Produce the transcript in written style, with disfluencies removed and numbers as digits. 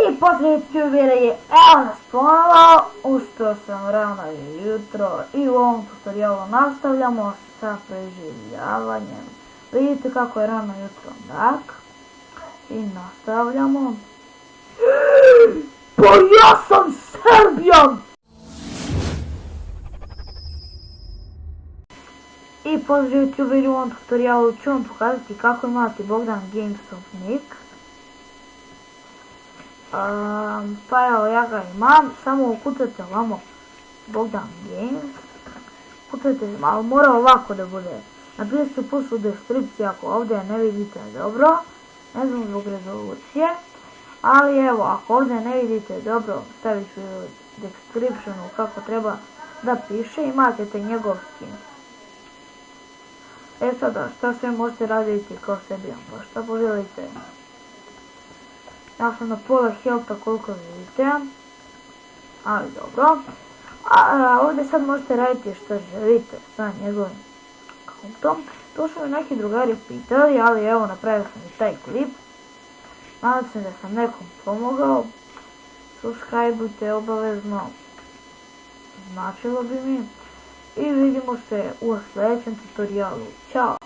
I poslije tubera je, evo nas ponovo, ustao sam rano jutro i u ovom tutorialu nastavljamo sa preživljavanjem. Vidite kako je rano jutro mrak i nastavljamo. Pa ja sam Srbijan! I pozdrav YouTuberi, u ovom tutorialu ću vam pokazati kako imati Bogdan Gamesov nick. Pa evo, ja ga imam, samo ukucate ovamo Bogdan Games, ukucate, ali mora ovako da bude. Napisat ću plus u deskripciji ako ovdje ne vidite dobro, ne znam zbog rezolucije, ali evo, ako ovdje ne vidite dobro, stavit ću u descriptionu kako treba da piše, imate te njegov skin. E sada, šta sve možete raditi kao Srbijan, pa šta poželite? Ja sam na pola healtha koliko vidite, ali dobro. Ovdje sad možete raditi što želite sa njegovim kontom. To su mi neki drugari pitali, ali evo napravio sam i taj klip. Nadam se da sam nekom pomogao. Subscribeujte obavezno, značilo bi mi. I vidimo se u sljedećem tutorialu. Ćao!